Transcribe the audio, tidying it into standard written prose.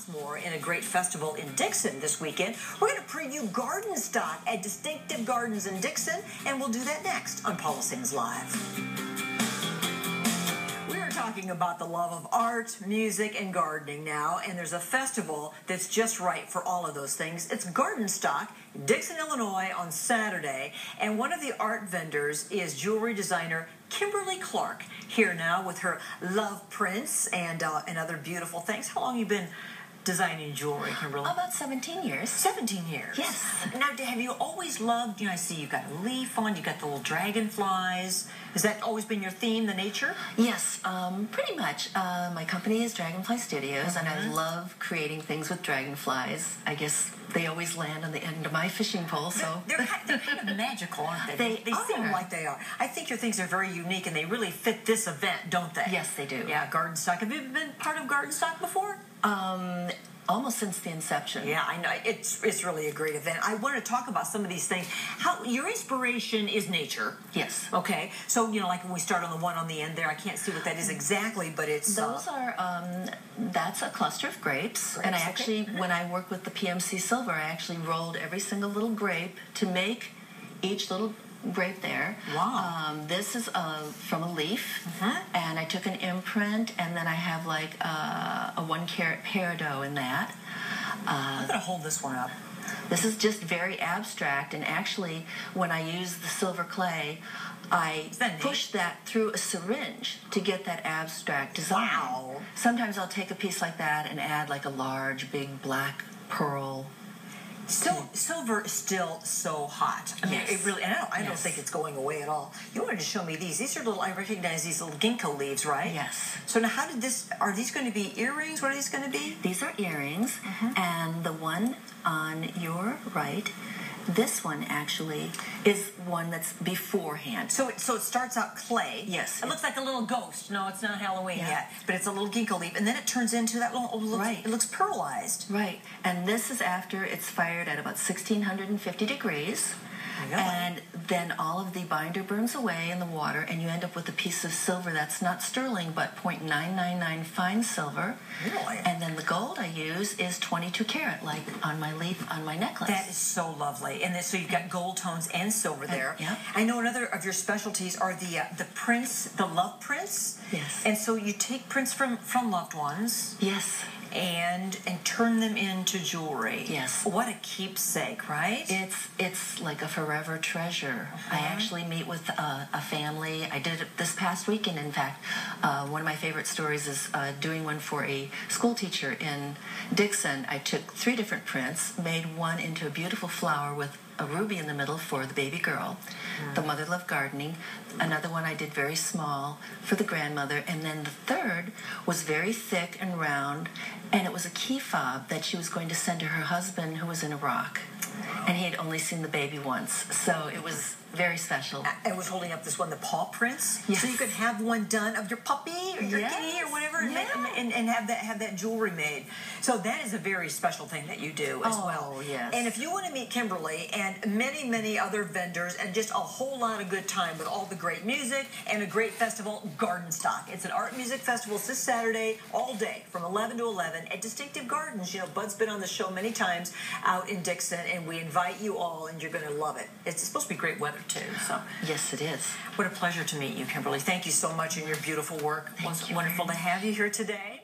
lots more in a great festival in Dixon this weekend. We're going to preview Gardenstock at Distinctive Gardens in Dixon, and we'll do that next on Paula Sings Live. Talking about the love of art, music, and gardening now, and there's a festival that's just right for all of those things. It's Gardenstock, Dixon, Illinois, on Saturday, and one of the art vendors is jewelry designer Kimberly Clark, here now with her love prints and other beautiful things. How long have you been designing jewelry, Kimberly? About 17 years. 17 years? Yes. Now, have you always loved, I see you've got a leaf on, you've got the little dragonflies. Has that always been your theme, the nature? Yes, pretty much. My company is Dragonfly Studios, and I love creating things with dragonflies. I guess they always land on the end of my fishing pole, so... They're kind of magical, aren't they? They seem like they are. I think your things are very unique, and they really fit this event, don't they? Yes, they do. Yeah, Gardenstock. Have you been part of Gardenstock before? Almost since the inception. Yeah, I know. It's really a great event. I want to talk about some of these things. How your inspiration is nature. Yes. Okay. So, like when we start on the one on the end there, I can't see what that is exactly, but it's... Those are, that's a cluster of grapes. And I actually, when I work with the PMC Silver, I actually rolled every single little grape to make each little grape there. Wow. This is from a leaf, and I took an imprint, and then I have like a 1 carat peridot in that. I'm going to hold this one up. This is just very abstract, and actually when I use the silver clay, I push that through a syringe to get that abstract design. Wow. Sometimes I'll take a piece like that and add like a large, big black pearl. Silver is still so hot. I mean, it really, and I don't think it's going away at all. You wanted to show me these. These are little, I recognize these little ginkgo leaves, right? Yes. So now how did this, are these going to be earrings? What are these going to be? These are earrings, and the one on your right, this one actually is one that's beforehand. So it starts out clay. Yes. It looks like a little ghost. No, it's not Halloween yet, but it's a little ginkgo leaf, and then it turns into that little. It looks pearlized. Right. And this is after it's fired at about 1650 degrees. And then all of the binder burns away in the water, and you end up with a piece of silver that's not sterling, but 0.999 fine silver. Really? And then the gold I use is 22 karat, like on my leaf on my necklace. That is so lovely. And so you've got gold tones and silver there. Yeah. I know another of your specialties are the prints, the love prints. Yes. And so you take prints from loved ones. Yes. And turn them into jewelry. Yes. What a keepsake, right? It's like a forever treasure. I actually meet with a family. I did it this past weekend, in fact. One of my favorite stories is doing one for a school teacher in Dixon. I took 3 different prints, made one into a beautiful flower with a ruby in the middle for the baby girl. The mother loved gardening. Another one I did very small for the grandmother. And then the third was very thick and round, and it was a key fob that she was going to send to her husband who was in Iraq. And he had only seen the baby once. So it was very special. I was holding up this one, the paw prints. Yes. So you could have one done of your puppy or your kitty or whatever, and have that jewelry made. So that is a very special thing that you do as well. Oh, yes. And if you want to meet Kimberly and many, many other vendors and just a whole lot of good time with all the great music and a great festival, Gardenstock. It's an art music festival. It's this Saturday all day from 11 to 11 at Distinctive Gardens. Bud's been on the show many times out in Dixon, and we invite you all, and you're going to love it. It's supposed to be great weather too. So yes, it is. what a pleasure to meet you, Kimberly. Thank you so much in your beautiful work. It was wonderful to have you here today.